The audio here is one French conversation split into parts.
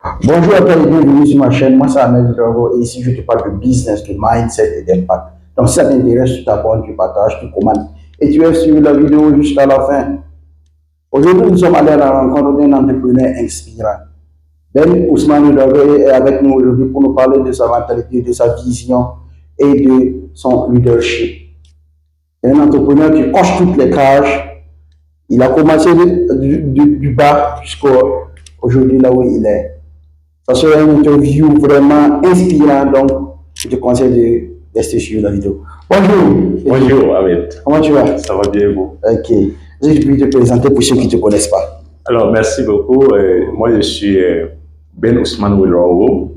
Bonjour à toi et bienvenue sur ma chaîne. Moi, c'est Ahmed Drago et ici, je te parle de business, de mindset et d'impact. Donc, si ça t'intéresse, tu t'abonnes, tu partages, tu commandes et tu vas suivre la vidéo jusqu'à la fin. Aujourd'hui, nous sommes allés à la rencontre d'un entrepreneur inspirant. Ben Ousmane Drago est avec nous aujourd'hui pour nous parler de sa mentalité, de sa vision et de son leadership. C'est un entrepreneur qui coche toutes les cases. Il a commencé du bas jusqu'au aujourd'hui là où il est. Ça sera une interview vraiment inspirante, donc je te conseille de rester sur la vidéo. Bonjour. Bonjour, Ahmed. Comment tu vas? Ça va bien, vous? Ok. Est-ce que tu peux te présenter pour ceux qui ne te connaissent pas? Alors, merci beaucoup. Moi, je suis Ben Ousmane Wilraogo.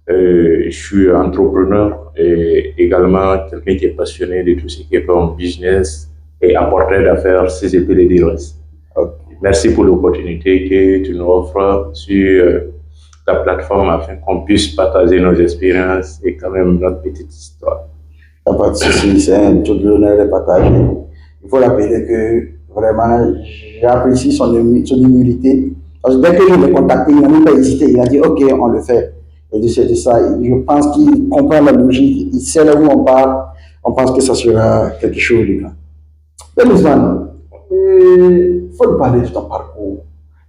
Je suis entrepreneur et également quelqu'un qui est passionné de tout ce qui est comme business et apporteur d'affaires, CGP les DRS. Okay. Merci pour l'opportunité que tu nous offres sur ta plateforme afin qu'on puisse partager nos expériences et quand même notre petite histoire. Il n'y a pas de souci, c'est un tout l'honneur de partager. Il faut rappeler que vraiment, j'apprécie son humilité. Parce que dès que je l'ai contacté, il n'a même pas hésité. Il a dit, OK, on le fait. Et de ça, je pense qu'il comprend la logique. Il sait là où on part. On pense que ça sera quelque chose de grand. Ben Ousmane, il faut nous parler de ton parcours.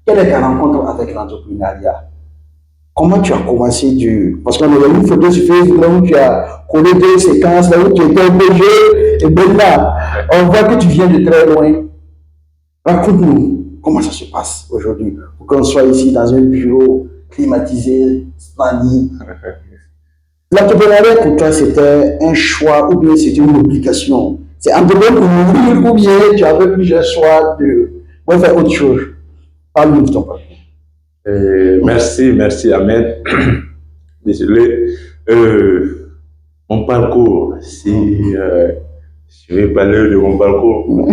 Quelle est ta rencontre avec l'entrepreneuriat? Comment tu as commencé parce qu'on a vu une photo sur Facebook là où tu as collé deux séquences, là où tu étais un peu jeune, et bien là, on voit que tu viens de très loin. Raconte-nous comment ça se passe aujourd'hui pour qu'on soit ici dans un bureau climatisé, splendide. L'entrepreneuriat pour toi, c'était un choix ou bien c'était une obligation? C'est entreprendre pour mourir ou bien tu avais plusieurs choix de faire autre chose? Parle-nous de ton parcours. Merci Ahmed. Désolé. Mon parcours, si je vais parler de mon parcours,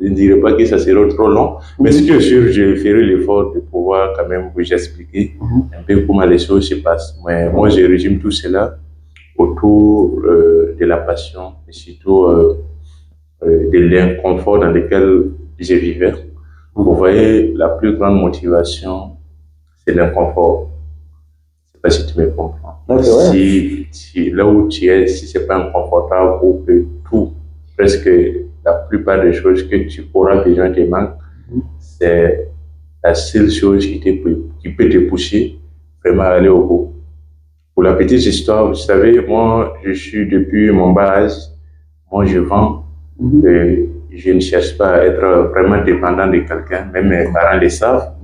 je ne dirais pas que ça serait trop long, mais ce que je ferai l'effort de pouvoir quand même vous expliquer un peu comment les choses se passent. Mais moi, je résume tout cela autour de la passion et surtout de l'inconfort dans lequel je vivais. Vous voyez, la plus grande motivation, c'est l'inconfort. Je ne sais pas si tu me comprends. Si là où tu es, si ce n'est pas inconfortable ou que tout, presque la plupart des choses que tu auras besoin te manquent, c'est la seule chose qui peut te pousser vraiment à aller au bout. Pour la petite histoire, vous savez, moi, je suis depuis mon bas âge, moi je vends, et je ne cherche pas à être vraiment dépendant de quelqu'un, même mes parents le savent.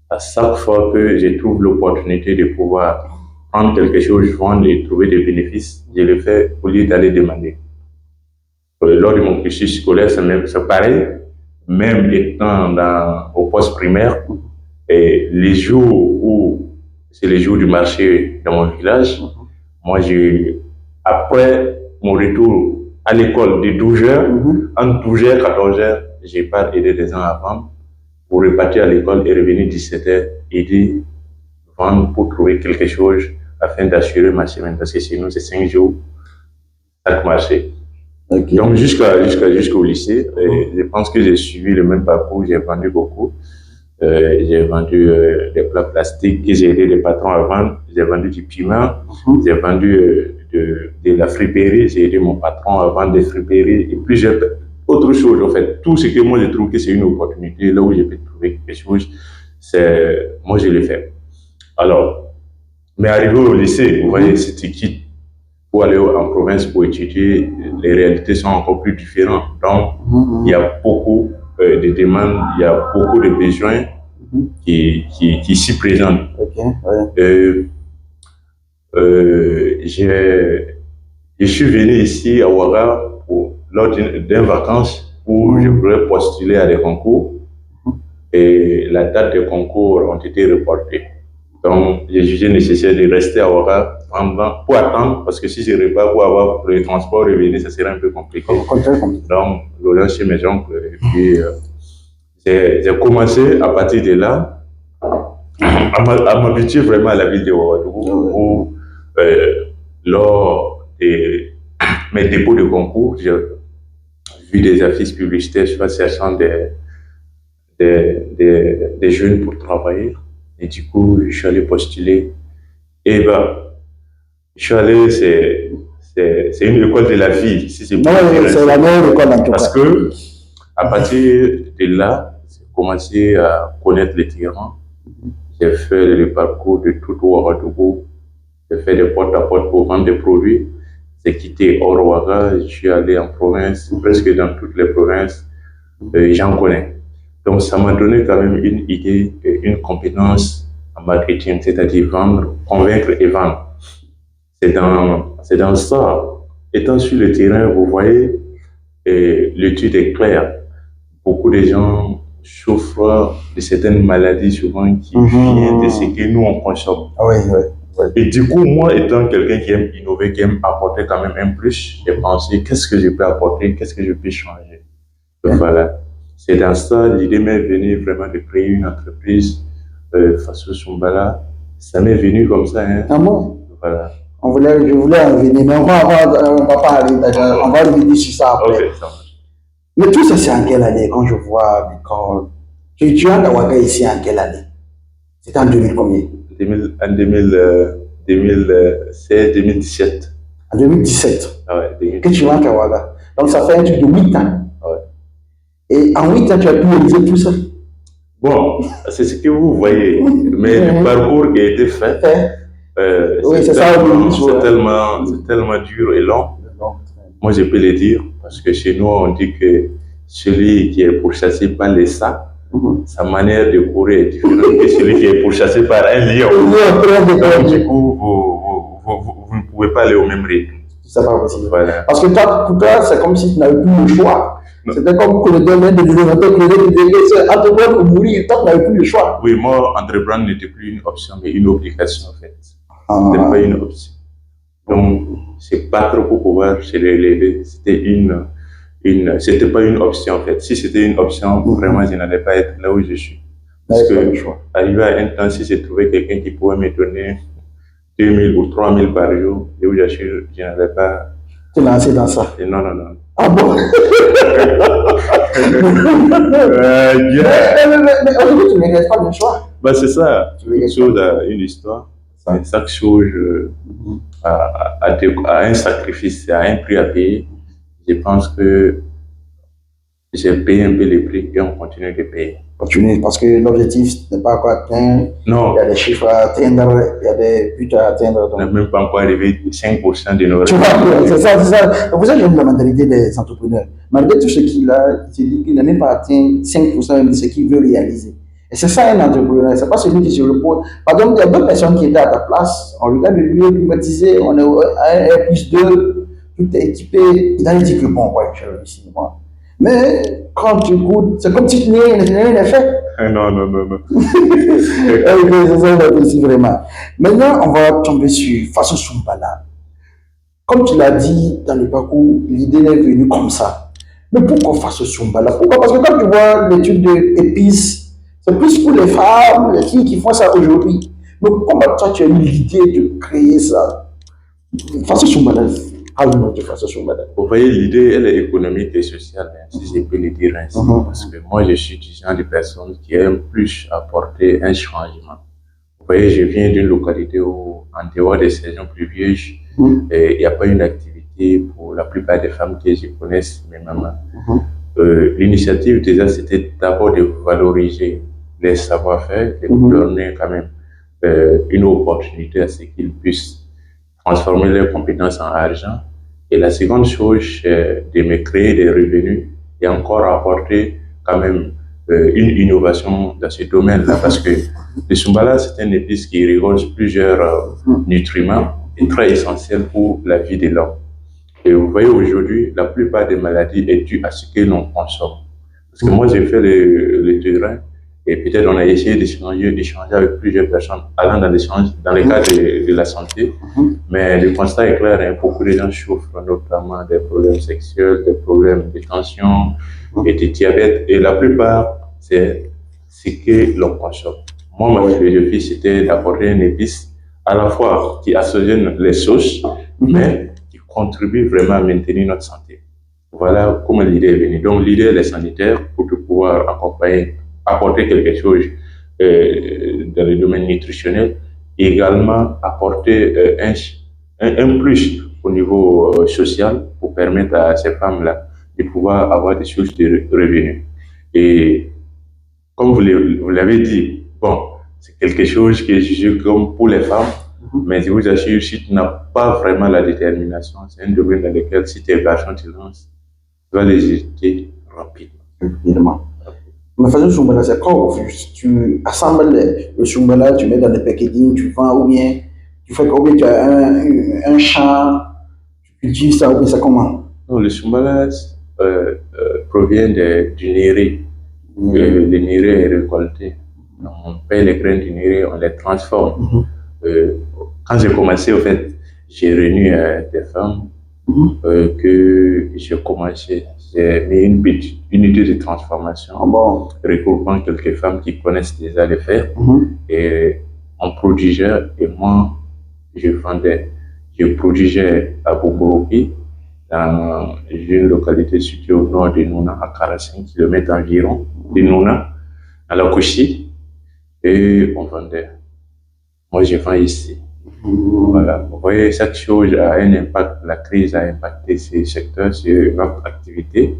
À chaque fois que je trouve l'opportunité de pouvoir prendre quelque chose, vendre et trouver des bénéfices, je le fais au lieu d'aller demander. Lors de mon cursus scolaire, c'est pareil, même étant au poste primaire, et les jours où c'est les jours du marché dans mon village, moi, après mon retour à l'école de 12h, entre 12h et 14h, j'ai pas aidé des gens à vendre pour repartir à l'école et revenir 17h, aider, vendre pour trouver quelque chose afin d'assurer ma semaine. Parce que chez nous, c'est 5 jours, chaque marché. Okay. Donc, jusqu'au lycée, je pense que j'ai suivi le même parcours, j'ai vendu beaucoup. J'ai vendu des plats plastiques que j'ai aidé les patrons à vendre. J'ai vendu du piment, j'ai vendu de la friperie, j'ai aidé mon patron à vendre des friperies et plusieurs autres choses. En fait, tout ce que moi je trouve que c'est une opportunité, là où je peux trouver quelque chose, moi je le fais. Alors, mais arrivé au lycée, vous voyez, si tu quittes pour aller en province pour étudier, les réalités sont encore plus différentes. Donc, il y a beaucoup de demandes, il y a beaucoup de besoins qui s'y présentent. Okay, je suis venu ici à Ouaga lors d'une vacance où je voulais postuler à des concours et la date des concours ont été reportées. Donc, j'ai jugé nécessaire de rester à Ouaga pour attendre, parce que si je repars pour avoir le transport revenir, ça serait un peu compliqué. Donc, l'Orient chez mes oncles, et puis j'ai commencé à partir de là à m'habituer vraiment à la ville de Ouagadougou, où lors de mes dépôts de concours, j'ai vu des affiches publicitaires cherchant des jeunes pour travailler. Et du coup, je suis allé postuler. Et je suis allé, c'est une école de la vie, si c'est Non, pour dire c'est ainsi. la meilleure école en tout Parce cas. que, à partir de là, j'ai commencé à connaître les terrains. J'ai fait le parcours de tout Ouagadougou. J'ai fait des porte-à-porte pour vendre des produits. J'ai quitté Ouaga, je suis allé en province, presque dans toutes les provinces, j'en connais. Donc ça m'a donné quand même une idée, une compétence en marketing, c'est-à-dire vendre, convaincre et vendre. C'est dans ça. Étant sur le terrain, vous voyez, l'étude est claire. Beaucoup de gens souffrent de certaines maladies souvent qui viennent de ce que nous on consomme. Ah oui, oui. Oui. Et du coup, moi, étant quelqu'un qui aime innover, qui aime apporter quand même un plus, j'ai pensé, qu'est-ce que je peux apporter, qu'est-ce que je peux changer. Donc, voilà. C'est dans ça, l'idée m'est venue vraiment de créer une entreprise, Faso Sumbala. Ça m'est venu comme ça. Hein. Ah bon? Voilà. Je voulais en venir, mais on va pas aller, on va revenir sur ça après. Ok, ça marche. Mais tout ça, c'est en quelle année quand je vois l'école? Tu es à Ouaga ici en quelle année? C'était en 2000 combien? En 2016, 2017. En 2017. Ah ouais, 2017. Que tu rentres à Ouaga. Donc ça fait un truc de 8 ans. Ouais. Et en 8 ans, tu as pu réaliser tout ça? Bon, c'est ce que vous voyez. Mais le parcours qui a été fait, oui, c'est tellement dur et long. Moi, je peux le dire, parce que chez nous, on dit que celui qui est pourchassé par les sacs, sa manière de courir est différente que celui qui est pourchassé par un lion. Donc, du coup, vous ne pouvez pas aller au même rythme. C'est pas possible. Voilà. Parce que toi, pour toi, c'est comme si tu n'avais plus le choix. C'était comme que le domaine de développer, c'est entreprendre ou mourir. Toi, tu n'avais plus le choix. Oui, moi, entreprendre n'était plus une option, mais une obligation, en fait. C'était pas une option. Donc, c'est battre pour pouvoir se relever. C'était pas une option, en fait. Si c'était une option, vraiment, je n'allais pas être là où je suis. Parce que, arrivé à un temps, si j'ai trouvé quelqu'un qui pouvait me donner 2000 ou 3000 par jour, je vous assure, je n'allais pas. Tu l'as lancé dans ça? Et non, non, non. Ah bon? Mais aujourd'hui, tu ne regrettes pas le choix. C'est ça. Une chose a une histoire. Chaque chose a un sacrifice, a un prix à payer. Je pense que j'ai payé un peu les prix et on continue de payer. Continuer, parce que l'objectif n'est pas encore atteint. Non. Il y a des chiffres à atteindre, il y a des buts à atteindre. On n'a même pas encore arrivé à 5% de nos tu vois, c'est ça, c'est ça. C'est pour ça que j'aime la mentalité des entrepreneurs. Malgré tout ce qu'il a, il dit qu'il n'a même pas atteint 5% de ce qu'il veut réaliser. Et c'est ça un entrepreneur, c'est pas celui qui se repose. Par exemple, il y a d'autres personnes qui étaient à ta place, on regarde le lieu privatisé, on est à R+2, tout est équipé. Il a dit que bon, ouais, je réussis, moi. Mais quand tu goûtes, c'est comme si tu n'avais rien fait. Non, non, non, non. C'est ça, j'apprécie vraiment. Maintenant, on va tomber sur Faso Sumbala. Comme tu l'as dit dans le parcours, l'idée est venue comme ça. Mais pourquoi Faso Sumbala? Pourquoi? Parce que quand tu vois l'étude d'épices, c'est plus pour les femmes, les filles qui font ça aujourd'hui. Mais comment toi tu as eu l'idée de créer ça? Faso Sumbala. Vous voyez, l'idée, elle est économique et sociale, hein, si je peux le dire ainsi. Parce que moi, je suis du genre de personne qui aime plus apporter un changement. Vous voyez, je viens d'une localité où, en dehors des saisons pluvieuses, il n'y a pas une activité pour la plupart des femmes que je connaisse, mes mamans. L'initiative, déjà, c'était d'abord de valoriser les savoir-faire et de donner quand même une opportunité à ce qu'ils puissent transformer leurs compétences en argent. Et la seconde chose, c'est de me créer des revenus et encore apporter quand même une innovation dans ce domaine-là. Parce que le Sumbala, c'est une épice qui regorge plusieurs nutriments et très essentiels pour la vie de l'homme. Et vous voyez, aujourd'hui, la plupart des maladies est due à ce que l'on consomme. Parce que moi, j'ai fait le terrain. Et peut-être on a essayé d'échanger avec plusieurs personnes allant dans le cadre de la santé. Mais le constat est clair, hein, beaucoup de gens souffrent notamment des problèmes sexuels, des problèmes de tension et de diabète. Et la plupart, c'est ce que l'on consomme. Moi, ma philosophie, c'était d'apporter une épice à la fois qui assaisonne les sauces, mais qui contribue vraiment à maintenir notre santé. Voilà comment l'idée est venue. Donc l'idée, elle est sanitaire pour pouvoir apporter quelque chose dans le domaine nutritionnel, et également apporter un plus au niveau social pour permettre à ces femmes-là de pouvoir avoir des sources de revenus. Et comme vous l'avez dit, bon, c'est quelque chose qui est jugé comme pour les femmes, mais je vous assure, si tu n'as pas vraiment la détermination, c'est un domaine dans lequel si tes garçons te lancent, tu vas les jeter rapidement. Évidemment. Mais façon Soumbala, c'est quand tu assembles le Soumbala, tu mets dans des packaging, tu vends, ou bien tu fais comme tu as un champ, tu cultives ça, ou bien ça comment? Non, le Soumbala provient du néré. Le néré est récolté. On paye les graines du néré, on les transforme. Quand j'ai commencé, au fait, j'ai réuni des femmes que j'ai commencé. J'ai mis une petite unité de transformation, regroupant quelques femmes qui connaissent déjà les faire. Et on produisait, et moi, je vendais. Je produisais à Boboroki, dans une localité située au nord de Nouna, à 45 km environ de Nouna, à la Kouchi, et on vendait. Moi, je vends ici. Voilà. Vous voyez, chaque chose a un impact. La crise a impacté ces secteurs sur notre activité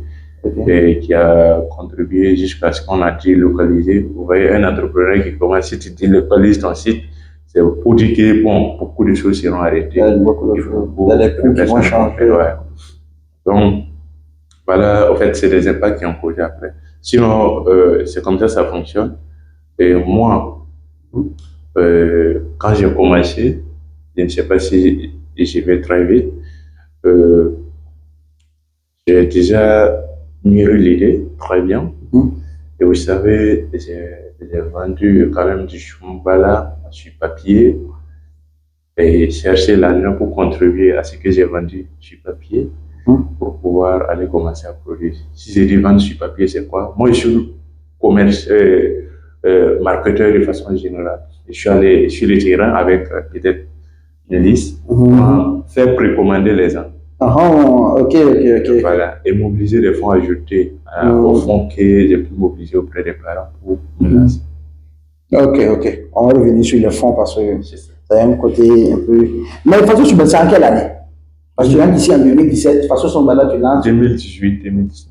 et qui a contribué jusqu'à ce qu'on a délocalisé. Vous voyez, un entrepreneur qui commence, si tu délocalises ton site, c'est pour dire que bon, beaucoup de choses seront arrêtées. Il y a beaucoup de choses. Il y a des prix qui vont changer. Ouais. Donc, voilà, en fait, c'est des impacts qui ont causé après. Sinon, c'est comme ça fonctionne. Et moi, quand j'ai commencé, je ne sais pas si je vais très vite, j'ai déjà mûri l'idée très bien. Et vous savez, j'ai vendu quand même du Soumbala sur papier et cherché l'argent pour contribuer à ce que j'ai vendu sur papier pour pouvoir aller commencer à produire. Si j'ai dit vendre sur papier, c'est quoi? Moi, je suis marketeur de façon générale. Je suis allé sur le terrain avec peut-être une liste pour faire précommander les gens. Ok. Voilà, et mobiliser les fonds ajoutés aux fonds que j'ai pu mobiliser auprès des parents pour me lancer. Ok. On va revenir sur les fonds parce que ça a un côté un peu. Mais de toute façon, tu me dis en quelle année? Parce que tu lances ici en 2017, de toute façon, son balade, tu lances. 2018-2019.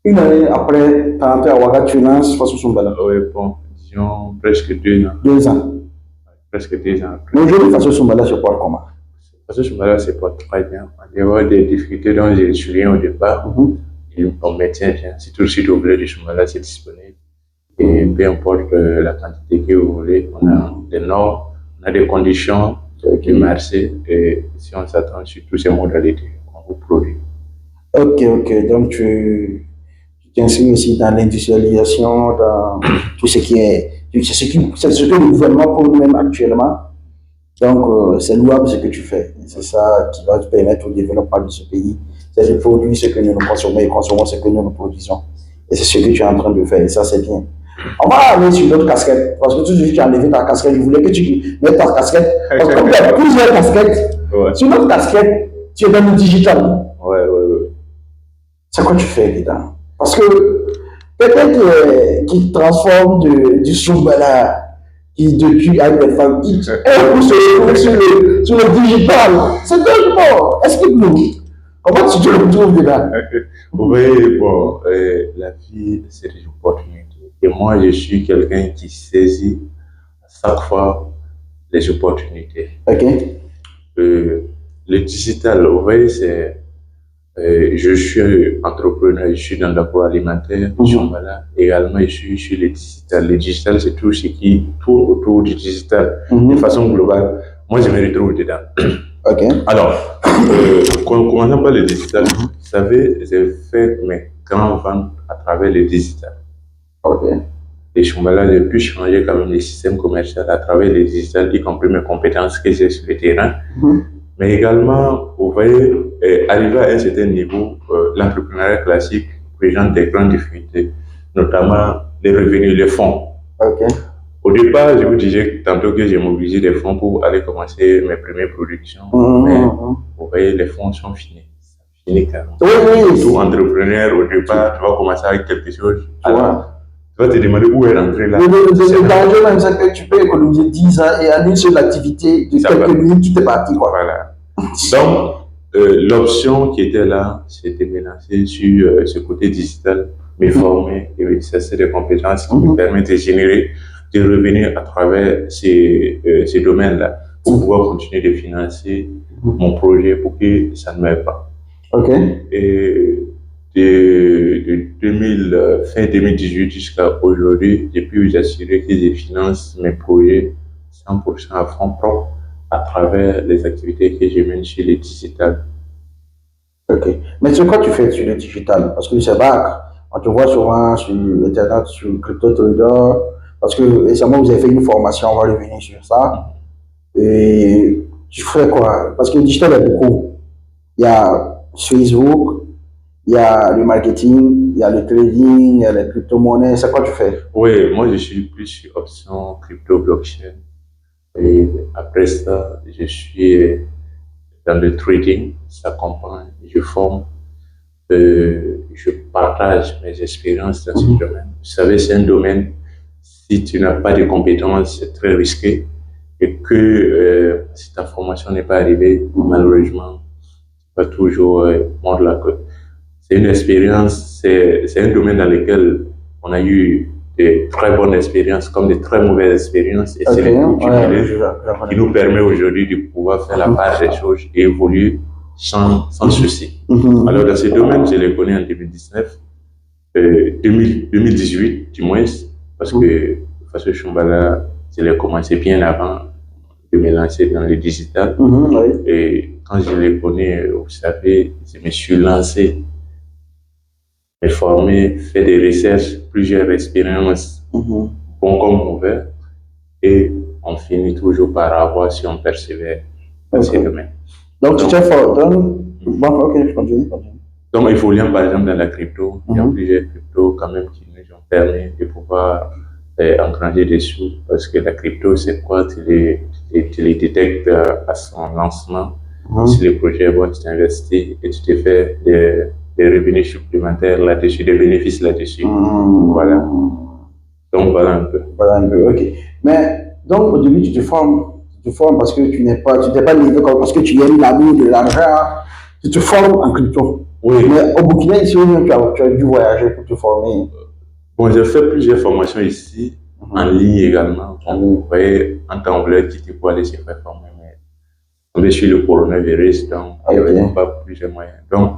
Une année après, tu as entré à Ouaga, tu lances de toute façon son balade. Oui, bon, disons presque 2 ans. 2 ans. Presque 2 ans après. Mais aujourd'hui, de toute façon, son balade se porte comment? De toute façon, son balade se porte très bien. En dehors des difficultés dont j'ai souligné au départ, on maintient bien. Si tout le site ouvert du Soumbala, c'est disponible. Et peu importe la quantité que vous voulez, on a des normes, on a des conditions de marché, et si on s'attend sur toutes ces modalités, on vous produit. Ok. Donc, tu t'inscris aussi dans l'industrialisation, dans tout ce qui est. C'est ce que le gouvernement pour nous-mêmes actuellement. Donc, c'est louable ce que tu fais. C'est ça qui va te permettre au développement de ce pays. C'est de produire ce que nous consommons et consommons ce que nous produisons. Et c'est ce que tu es en train de faire. Et ça, c'est bien. On va aller sur l'autre casquette. Parce que tu dis que tu as enlevé ta casquette. Je voulais que tu mettes ta casquette. Parce que comme tu as plusieurs casquettes, sur l'autre casquette, tu es dans le digital. Ouais. C'est quoi tu fais dedans? Parce que peut-être qu'il transforme du Soumbala qui depuis avec les femmes qui sur le digital. C'est tellement. Explique-nous. Comment tu te retrouves dedans? Vous voyez, bon, la vie, c'est des opportunités. Et moi, je suis quelqu'un qui saisit à chaque fois les opportunités. Ok. Le digital, vous voyez, c'est. Je suis entrepreneur, je suis dans l'agroalimentaire, également je suis sur le digital. Le digital, c'est tout ce qui tourne autour du digital de façon globale. Moi, je me retrouve dedans. Ok. Alors, commençons par le digital. Vous savez, j'ai fait mes grandes ventes à travers le digital. Ok. Et Soumbala, j'ai pu changer quand même les systèmes commerciaux à travers le digital, y compris mes compétences que j'ai sur le terrain. Mais également, vous voyez, arriver à un certain niveau, l'entrepreneuriat classique présente des grandes difficultés, notamment les revenus, les fonds. Ok. Au départ, je vous disais tantôt que j'ai mobilisé des fonds pour aller commencer mes premières productions, mais vous voyez, les fonds sont finis. Fini carrément. Oui. Tout entrepreneur, au départ, tu vas commencer avec quelque chose. Alors, vas te demander où est l'entrée là. Le danger même, c'est que tu peux économiser 10 ans et en une seule activité de quelques minutes, tu t'es parti, quoi. Voilà. Donc, l'option qui était là, c'était de me lancer sur ce côté digital, me former et exercer des compétences qui me permettent de générer des revenus à travers ces domaines-là pour pouvoir continuer de financer mon projet pour que ça ne meure pas. Ok. Et fin 2018 jusqu'à aujourd'hui, j'ai pu vous assurer que je finance mes projets 100% à fonds propres à travers les activités que je mène sur les digital. Ok. Mais c'est quoi tu fais sur le digital? Parce que c'est vague. On te voit souvent sur Internet, sur Crypto Trader. Parce que récemment, vous avez fait une formation, on va revenir sur ça. Et tu fais quoi? Parce que le digital, il y a beaucoup. Il y a Facebook, il y a le marketing, il y a le trading, il y a les crypto-monnaies. C'est quoi tu fais? Oui, moi je suis plus sur option crypto blockchain. Et après ça, je suis dans le trading, ça comprend, je forme, je partage mes expériences dans ce domaine. Vous savez, c'est un domaine, si tu n'as pas de compétences, c'est très risqué. Et que si ta formation n'est pas arrivée, malheureusement, tu vas toujours mordre la queue. C'est une expérience, c'est un domaine dans lequel on a eu de très bonnes expériences comme de très mauvaises expériences. Et c'est le tout qui nous permet aujourd'hui de pouvoir faire la part des choses et évoluer sans souci. Alors dans ce domaine, je l'ai connu en 2019, 2018 du moins, parce que Faso Shumbala, je l'ai commencé bien avant de me lancer dans le digital. Et quand je l'ai connu, vous savez, je me suis lancé, me formé, fait des recherches, plusieurs expériences, bon comme mauvais, et on finit toujours par avoir si on persévère dans ces domaines. Donc, tu t'es fort. Bon, ok, je continue. Donc, il faut lire par exemple dans la crypto, il y a plusieurs cryptos quand même qui nous ont permis de pouvoir engranger des sous, parce que la crypto, c'est quoi? Tu les détectes à son lancement. Si le projet est bon, tu t'investis et tu te fais des revenus supplémentaires là-dessus, des bénéfices là-dessus. Voilà. Donc, voilà un peu. Voilà un peu, ok. Mais, donc, au début, tu te formes parce que tu t'es pas livré parce que tu aimes l'amour de l'argent. Tu te formes en crypto. Oui. Mais au Burkina, ici, tu as dû voyager pour te former. Bon, j'ai fait plusieurs formations ici, en ligne également. Vous voyez, en temps voulait quitter pour aller se faire former. Mais je suis le coronavirus, donc il n'y avait pas plusieurs moyens. Donc,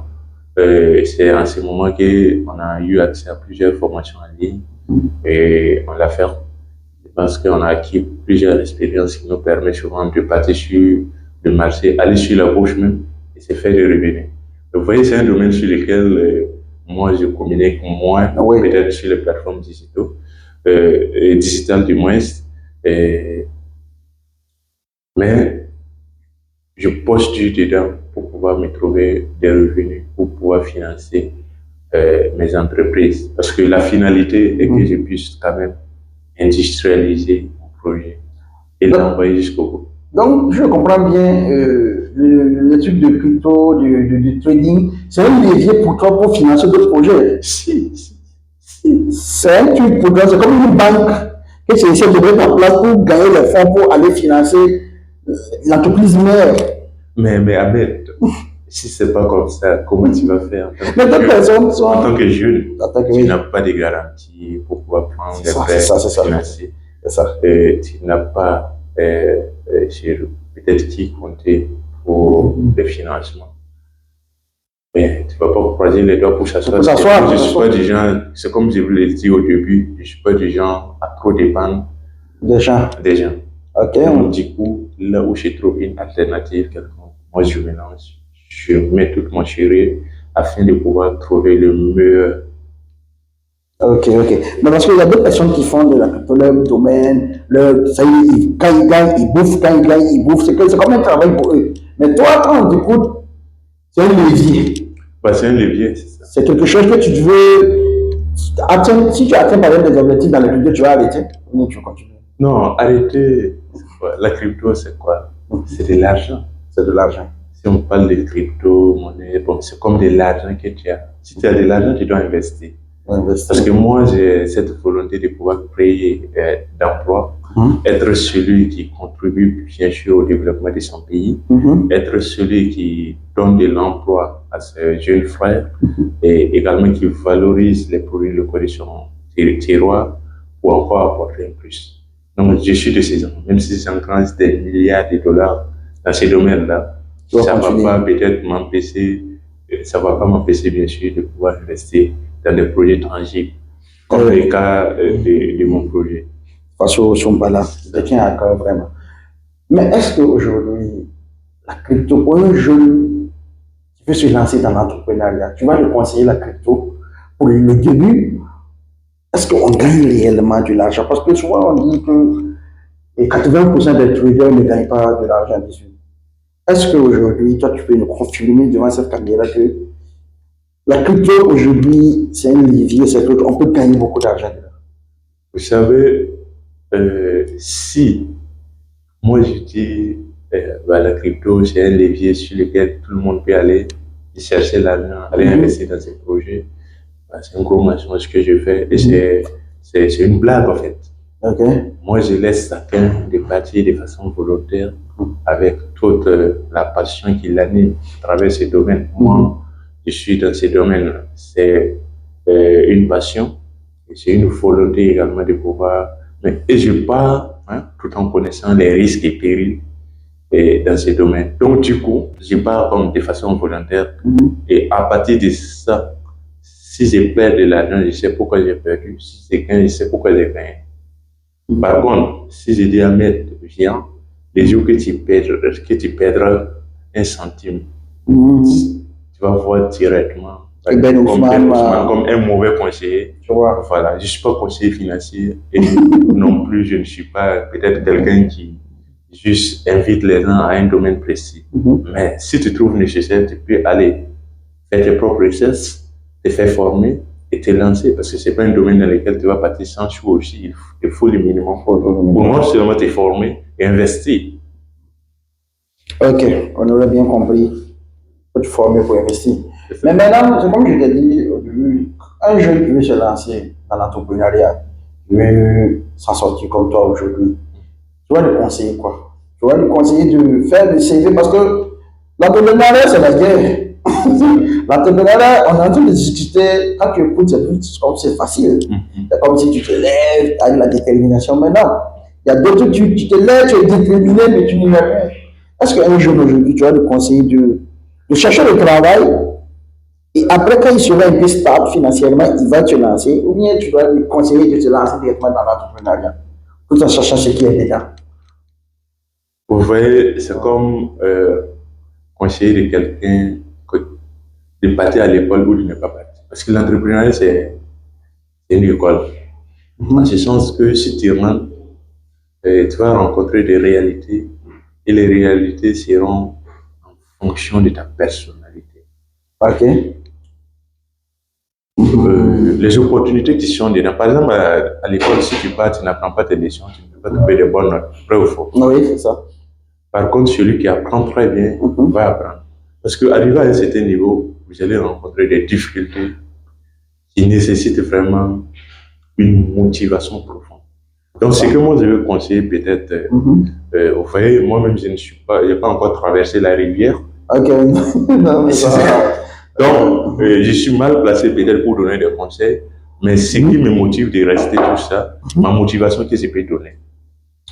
c'est en ce moment qu'on a eu accès à plusieurs formations en ligne et on l'a fait parce qu'on a acquis plusieurs expériences qui nous permettent souvent de partir sur le marché, aller sur la bourse même et se faire des revenus. Donc, vous voyez, c'est un domaine sur lequel moi je communique moins, peut-être sur les plateformes digitales du moins. Mais je postule dedans pour pouvoir me trouver des revenus, pour pouvoir financer mes entreprises. Parce que la finalité est que je puisse quand même industrialiser mon projet et l'envoyer jusqu'au bout. Donc, je comprends bien, le truc de crypto, de trading, c'est un levier pour toi pour financer d'autres projets. Si. C'est un truc pour toi, c'est comme une banque que tu essaies de mettre en place pour gagner des fonds pour aller financer l'entreprise mère. Mais Ahmed, si c'est pas comme ça, comment tu vas faire en tant que jeune, tu n'as pas de garantie pour pouvoir prendre des prêts financiers. C'est ça. Tu n'as pas peut-être qui compter pour le financement. Mais tu ne vas pas croiser les doigts pour s'asseoir. Je suis pas du genre, c'est comme je vous l'ai dit au début, je ne suis pas du genre à trop dépendre des gens. Okay. Donc, du coup, là où je trouve une alternative quelconque, moi je me lance, je mets toute mon chéri afin de pouvoir trouver le meilleur. Ok. Mais parce qu'il y a d'autres personnes qui font de la crypto, leur domaine, quand ils gagnent, ils bouffent, quand ils gagnent, ils bouffent. C'est comme un travail pour eux. Mais toi, quand on t'écoute, c'est un levier. C'est un levier, c'est ça. C'est quelque chose que tu veux atteindre. Si tu atteins par exemple des objectifs dans la crypto, tu vas arrêter ou tu continues? Non, arrêter. La crypto, c'est quoi? C'est de l'argent. C'est de l'argent. Si on parle de crypto-monnaie, bon, c'est comme de l'argent que tu as. Si tu as de l'argent, tu dois investir. Parce que moi, j'ai cette volonté de pouvoir créer d'emplois, être celui qui contribue bien sûr au développement de son pays, être celui qui donne de l'emploi à ses jeunes frères et également qui valorise les produits locaux de son terroir pour encore apporter un plus. Donc, je suis de ces gens, même si j'engrange des milliards de dollars dans ces domaines-là, ça ne va pas peut-être m'empêcher, ça ne va pas m'empêcher bien sûr de pouvoir investir dans des projets tangibles, comme le cas de mon projet. Parce que Sombala, je tiens à cœur vraiment. Mais est-ce qu'aujourd'hui, la crypto, pour un jeune qui veut se lancer dans l'entrepreneuriat, tu vas lui conseiller la crypto pour le début? Est-ce qu'on gagne réellement de l'argent? Parce que souvent on dit que 80% des traders ne gagnent pas de l'argent dessus. Est-ce qu'aujourd'hui, toi, tu peux nous confirmer devant cette caméra que la crypto aujourd'hui, c'est un levier, c'est qu'on peut gagner beaucoup d'argent dedans? Vous savez, si moi je dis la crypto, c'est un levier sur lequel tout le monde peut aller chercher l'argent, aller investir dans ces projets, c'est un gros mensonge que je fais et c'est une blague en fait. Moi, je laisse chacun de partir de façon volontaire avec toute la passion qui l'anime à travers ces domaines. Moi, je suis dans ces domaines. C'est une passion et c'est une volonté également de pouvoir. Et je pars tout en connaissant les risques et périls dans ces domaines. Donc, du coup, je pars comme de façon volontaire et à partir de ça, si je perds de l'argent, je sais pourquoi j'ai perdu. Si je gagne, je sais pourquoi j'ai gagné. Par contre, si je dis à Ahmed, viens, les jours que tu perdras un centime, tu vas voir directement comme un mauvais conseiller. Voilà, je ne suis pas conseiller financier et non plus je ne suis pas peut-être quelqu'un qui juste invite les gens à un domaine précis. Mais si tu trouves nécessaire, tu peux aller faire tes propres recherches, te faire former et te lancer parce que ce n'est pas un domaine dans lequel tu vas partir sans choix aussi. Il faut le minimum pour non seulement te former et investir. Ok, on aurait bien compris. Il faut te former pour investir. Mais maintenant, c'est comme je t'ai dit au début, un jeune qui veut se lancer dans l'entrepreneuriat, qui veut s'en sortir comme toi aujourd'hui, tu vas lui conseiller quoi? Tu vas lui conseiller de faire des CV parce que l'entrepreneuriat, c'est la guerre. L'entrepreneuriat, on est en train de discuter, quand tu écoutes, c'est facile. C'est comme si tu te lèves, tu as la détermination. Maintenant, il y a d'autres, tu te lèves, tu es déterminé, mais tu n'y vas pas. Est-ce qu'un jeune aujourd'hui, tu vas lui conseiller de chercher le travail et après, quand il sera un peu stable financièrement, il va te lancer, ou bien tu dois lui conseiller de se lancer directement dans l'entrepreneuriat, tout en cherchant ce qui est dedans? Vous voyez, c'est comme conseiller de quelqu'un de partir à l'école où il n'est pas parti. Parce que l'entrepreneuriat, c'est une école. En ce sens que si tu rentres, tu vas rencontrer des réalités et les réalités seront en fonction de ta personnalité. Ok. Les opportunités qui sont dedans. Par exemple, à l'école, si tu pars, tu n'apprends pas tes leçons, tu ne peux pas trouver de bonnes notes. Vrai ou faux? Oui, c'est ça. Par contre, celui qui apprend très bien va apprendre. Parce qu'arrivé à un certain niveau, vous allez rencontrer des difficultés qui nécessitent vraiment une motivation profonde. Donc, ce que moi je veux conseiller peut-être, vous voyez, moi-même, je n'ai pas encore traversé la rivière. Ok, non, mais ça. Donc, je suis mal placé peut-être pour donner des conseils, mais ce qui me motive de rester tout ça, ma motivation que je peux donner.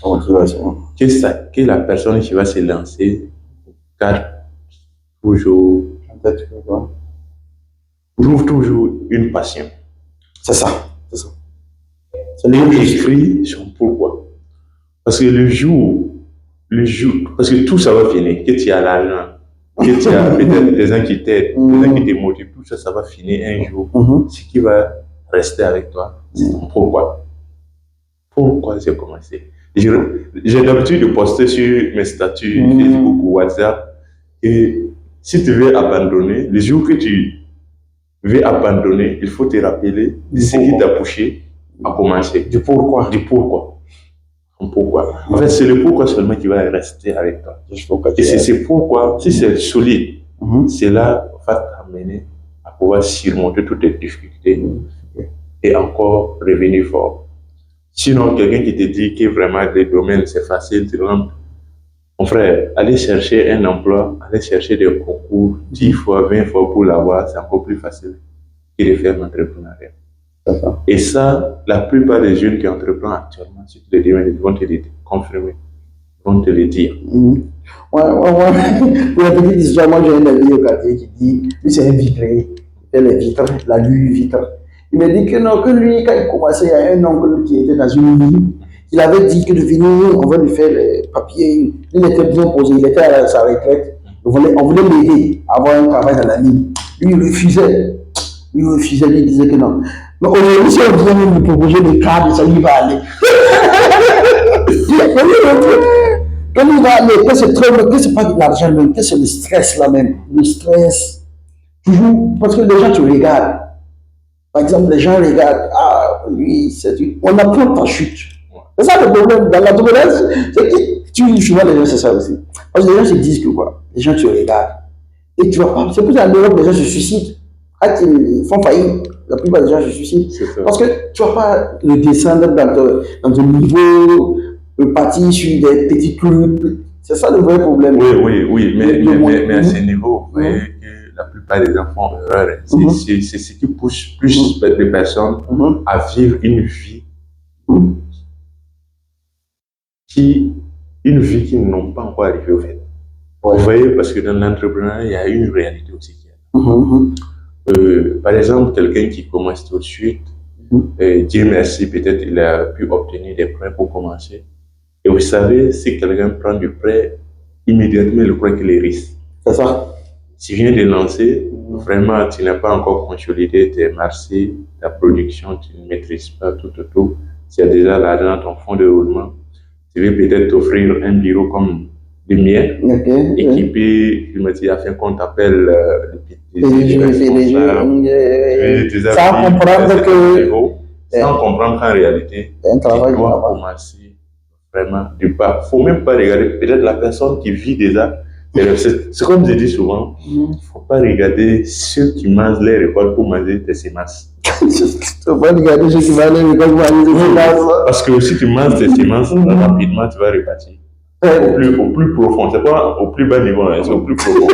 Motivation. Que la personne qui va se lancer garde toujours, trouve toujours une passion. C'est ça, c'est ça. Et écrit son pourquoi. Parce que le jour, parce que tout ça va finir, que tu as l'argent, que tu as peut-être des gens qui t'aident, des gens qui te motivent, tout ça, ça va finir un jour. Ce qui va rester avec toi, c'est ton pourquoi. Pourquoi j'ai commencé? J'ai l'habitude de poster sur mes statuts Facebook ou WhatsApp. Et si tu veux abandonner, le jour que tu veux abandonner, il faut te rappeler de ce qui t'a poussé à commencer. Du pourquoi. Du pourquoi. Pourquoi. En fait, c'est le pourquoi seulement qui va rester avec toi. Et c'est ce pourquoi, si c'est solide, cela va t'amener à pouvoir surmonter toutes les difficultés est encore revenu fort. Sinon, quelqu'un qui te dit que vraiment les domaines c'est facile, tu vois, mon frère, aller chercher un emploi, aller chercher des concours 10 fois, 20 fois pour l'avoir, c'est encore plus facile que de faire l'entrepreneuriat. Et ça, la plupart des jeunes qui entreprennent actuellement, si tu les dis, ils vont te le confirmer, ils vont te le dire. Ouais. Pour la petite histoire, moi j'ai un ami au quartier qui dit, lui c'est un vitrier, il fait les vitres, la nuit vitre. Il me dit que non, que lui, quand il commençait, il y a un oncle qui était dans une mine. Il avait dit que de venir, on va lui faire les papiers. Il était bien posé, il était à sa retraite. On voulait l'aider à avoir un travail dans la mine. Lui, il refusait. Lui, il disait que non. Mais aujourd'hui, si on vient lui proposer des cadres, ça lui va aller. Quand il va aller, que c'est pas de l'argent même, que c'est le stress là même. Le stress. Toujours, parce que les gens te regardent. Par exemple, les gens regardent, ah, lui, on apprend ta chute. C'est ça le problème dans l'entrepreneuriat, c'est que tu souvent les gens, c'est ça aussi. Parce que les gens se disent que quoi, les gens te regardent. Et tu vas pas, c'est pour ça qu'en Europe, les gens se suicident. Quand ils font faillite, la plupart des gens se suicident. Parce que tu vas pas le descendre dans ton niveau, partir sur des petits trucs. C'est ça le vrai problème. Oui, mais à ce niveau, vous voyez que la plupart des enfants ont erreur. C'est ce qui pousse plus les personnes à vivre une vie qu'ils n'ont pas encore arrivé au fait. Vous voyez, parce que dans l'entrepreneuriat, il y a une réalité aussi. Par exemple, quelqu'un qui commence tout de suite, Dieu merci, peut-être il a pu obtenir des prêts pour commencer. Et vous savez, si quelqu'un prend du prêt, immédiatement, il croit qu'il est riche. C'est ça. Tu viens de lancer, vraiment, tu n'as pas encore consolidé tes marchés, ta production, tu ne maîtrises pas tout. Tu as déjà l'argent dans ton fonds de roulement. Tu veux peut-être t'offrir un bureau comme le mien, équipé, climatisé, afin qu'on t'appelle sans comprendre qu'en réalité, tu dois commencer vraiment du bas. Il ne faut même pas regarder peut-être la personne qui vit déjà. C'est comme je dis souvent, il ne faut pas regarder ceux qui mangent les récoltes pour manger tes semences. Il ne faut pas regarder ceux qui mangent les récoltes pour manger tes semences. Parce que si tu manges tes semences, rapidement tu vas repartir. Au plus profond, c'est pas au plus bas niveau, c'est au plus profond.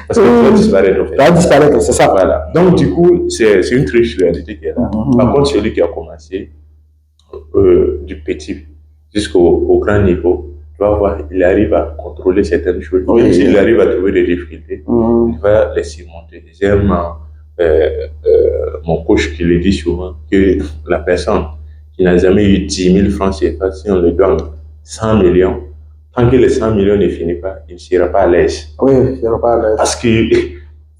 Parce que tu vas disparaître en fait. Tu vas disparaître, c'est ça. Voilà. Donc du coup, c'est une triche réalité qui est là. Par contre, celui qui a commencé du petit jusqu'au grand niveau, tu vas voir, il arrive à contrôler certaines choses. Même s'il arrive à trouver des difficultés, il va les surmonter. J'aime mon coach qui le dit souvent que la personne qui n'a jamais eu 10 000 francs CFA, si on lui donne 100 millions, tant que les 100 millions ne finissent pas, il ne sera pas à l'aise. Oui, il ne sera pas à l'aise. Parce qu'il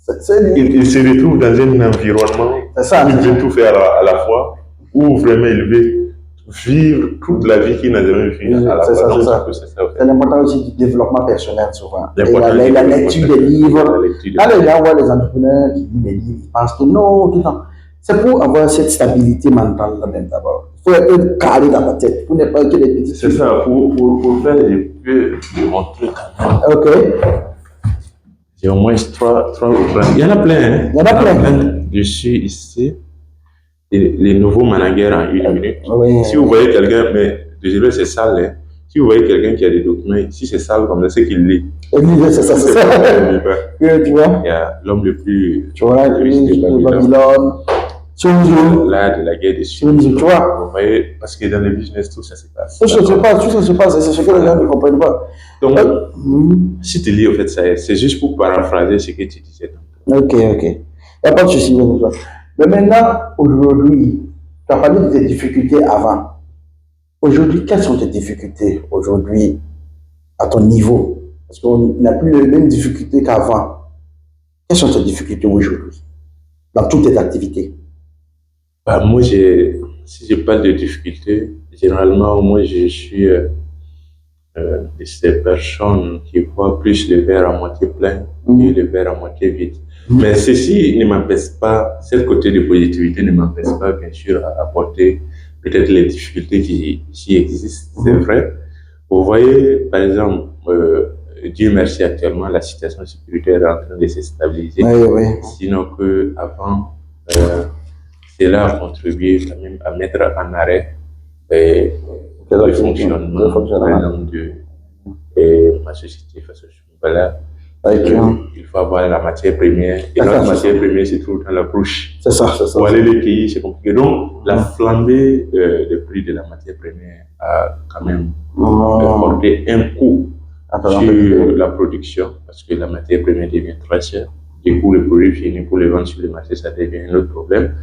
se retrouve dans un environnement où il veut tout faire à la fois, où vraiment il veut vivre toute la vie qu'il n'a jamais vécue à la fois. C'est l'important aussi du développement personnel souvent. Et la lecture des livres. Quand les gens voient les entrepreneurs qui lisent des livres, ils pensent que non, c'est pour avoir cette stabilité mentale là même d'abord. Il faut être carré dans la tête, pour ne pas que les petits. C'est ça, pour faire des peu de mon truc. Ok. J'ai au moins trois ou quatre. Il y en a plein, hein? Il y en a plein. Je suis ici. Les nouveaux managers en 1 minute. Oui. Si vous voyez quelqu'un, mais désolé, c'est sale, hein? Si vous voyez quelqu'un qui a des documents, si c'est sale comme ça, c'est qu'il lit. C'est ça. Tu vois? Il y a l'homme le plus. Tu vois, de Babylone. Là, de la guerre des Sud. Tu vois? Vous voyez, parce que dans le business, tout ça se passe. Tout ça se passe, c'est ce que les gens ne comprennent pas. Donc, si tu lis, en fait, c'est juste pour paraphraser ce que tu disais. Ok. Il n'y a pas de souci. Mais maintenant, aujourd'hui, tu as parlé de tes difficultés avant. Aujourd'hui, quelles sont tes difficultés aujourd'hui à ton niveau? Parce qu'on n'a plus les mêmes difficultés qu'avant. Quelles sont tes difficultés aujourd'hui dans toutes tes activités? Moi, si je parle de difficultés, généralement, moi, je suis de ces personnes qui voient plus le verre à moitié plein que le verre à moitié vide. Mais ceci ne m'empêche pas, ce côté de positivité ne m'empêche pas, bien sûr, à apporter peut-être les difficultés qui existent, c'est vrai. Vous voyez, par exemple, Dieu merci, actuellement, la situation sécuritaire est en train de se stabiliser. Oui. Sinon qu'avant, cela a contribué quand même à mettre en arrêt le fonctionnement, par exemple, de ma société face au chômage. Voilà. Il faut avoir la matière première. Et notre matière première, c'est tout le temps la bouche. C'est ça, c'est ça. Pour aller les cueillir, c'est compliqué. Donc, la flambée des prix de la matière première a quand même porté un coup sur la production, parce que la matière première devient très chère. Du coup, le produit fini pour les vendre sur le marché, ça devient un autre problème.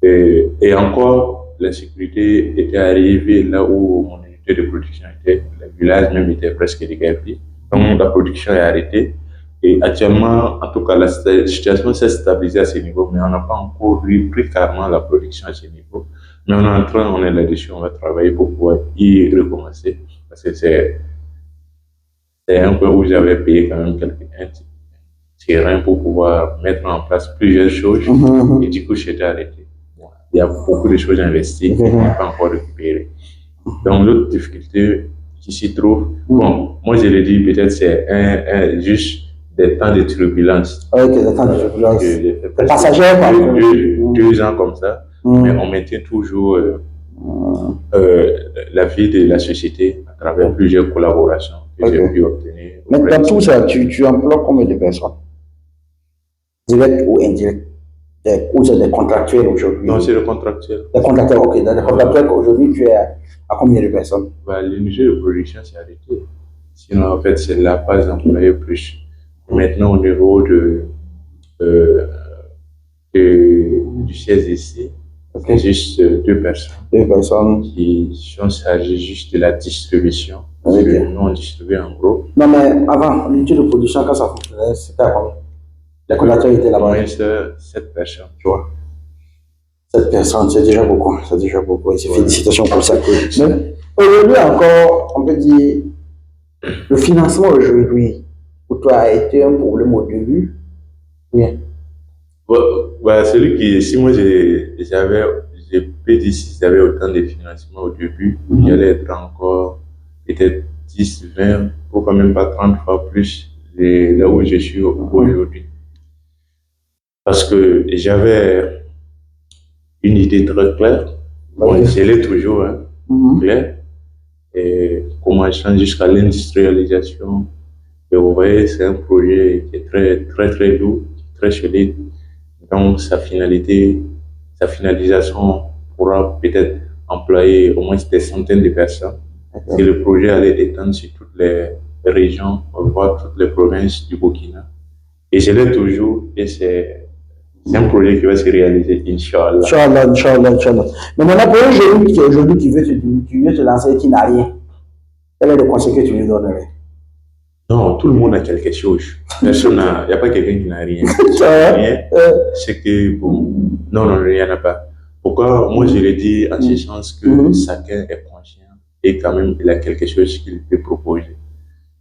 Et encore, l'insécurité était arrivée là où mon unité de production était. Le village même était presque déguerpi. Donc, la production est arrêtée. Et actuellement, en tout cas, la situation s'est stabilisée à ce niveau, mais on n'a pas encore repris carrément la production à ce niveau. Mais on est en train, on est là-dessus, on va travailler pour pouvoir y recommencer. Parce que c'est un point où j'avais payé quand même un terrain pour pouvoir mettre en place plusieurs choses. Et du coup, j'étais arrêté. Bon, il y a beaucoup de choses investies qui n'ont pas encore récupérées. Donc, l'autre difficulté qui s'y trouve, bon, moi je l'ai dit, peut-être c'est juste des temps de turbulence. Ok, des temps de turbulence. Des passagers, quoi. 2 ans comme ça, mais on maintient toujours la vie de la société à travers plusieurs collaborations que j'ai pu obtenir. Mais dans tout ça, tu emploies combien de personnes? Direct ou indirect? Ou c'est des contractuels aujourd'hui? Non, c'est le contractuel. Des contractuels, ok. Dans les contractuels, aujourd'hui, tu es à combien de personnes? L'unité de production s'est arrêtée. Sinon, en fait, c'est la base d'employés plus. Maintenant, au niveau du CSDC, c'est juste 2 personnes. 2 personnes qui sont chargées juste de la distribution. Parce que nous, on distribue en gros. Non, mais avant, l'unité de production, quand ça fonctionnait, c'était à combien? Les contracteurs étaient là-bas. Oui, c'est 7 personnes. Tu vois. 7 personnes, c'est déjà beaucoup. C'est déjà beaucoup. Et félicitations pour ça. Mais aujourd'hui encore, on peut dire, le financement aujourd'hui, pour toi, a été un problème au début? Bien. Celui qui, si moi je peux dire si j'avais autant de financement au début, j'allais être encore peut-être 10, 20, pourquoi même pas 30 fois plus de là où je suis aujourd'hui. Parce que j'avais une idée très claire, bon, je l'ai toujours, hein, claire, et commençant jusqu'à l'industrialisation. Et vous voyez, c'est un projet qui est très, très, très lourd, très solide. Donc, sa finalisation pourra peut-être employer au moins des centaines de personnes. Et le projet allait étendre sur toutes les régions, voire toutes les provinces du Burkina. Et je l'ai toujours, et c'est un projet qui va se réaliser, Inch'Allah. Inch'Allah. Mais maintenant, pour un jeune qui aujourd'hui qui veut te lancer et qui n'a rien, quel est le conseil que tu lui donnerais? Non, tout le monde a quelque chose. Personne n'a, il n'y a pas quelqu'un qui n'a rien. Rien, c'est que, bon, non, il n'y en a pas. Pourquoi? Moi, je l'ai dit en ce sens que chacun est conscient et quand même, il a quelque chose qu'il peut proposer.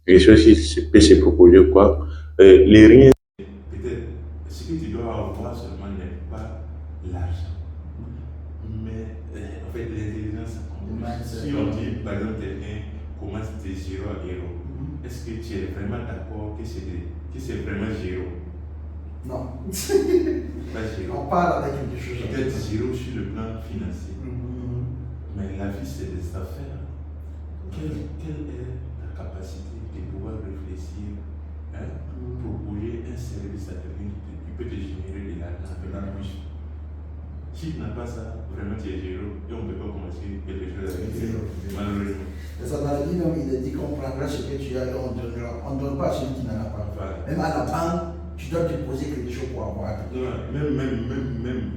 Quelque chose qu'il peut se proposer, quoi. Les riens, peut-être, ce que tu dois avoir seulement n'est pas l'argent. Mais, en fait, l'intelligence, si on dit, par exemple, quelqu'un commence de 0 à 0, est-ce que tu es vraiment d'accord que c'est vraiment 0? Non. Pas 0. On parle avec quelque chose. Peut-être 0 sur le plan financier. Mais la vie, c'est des affaires. Quelle est ta capacité de pouvoir réfléchir, proposer un service à quelqu'un qui peut te générer de l'argent avec la bouche? Si tu n'as pas ça, vraiment tu es 0 et on ne peut pas commencer quelque chose avec 0. Malheureusement. Et ça dans la vie, même, il a dit qu'on prendra ce que tu as et on donnera. On ne donne pas à celui qui n'en a pas. Voilà. Même à la banque, tu dois te poser quelque chose pour avoir. Non, même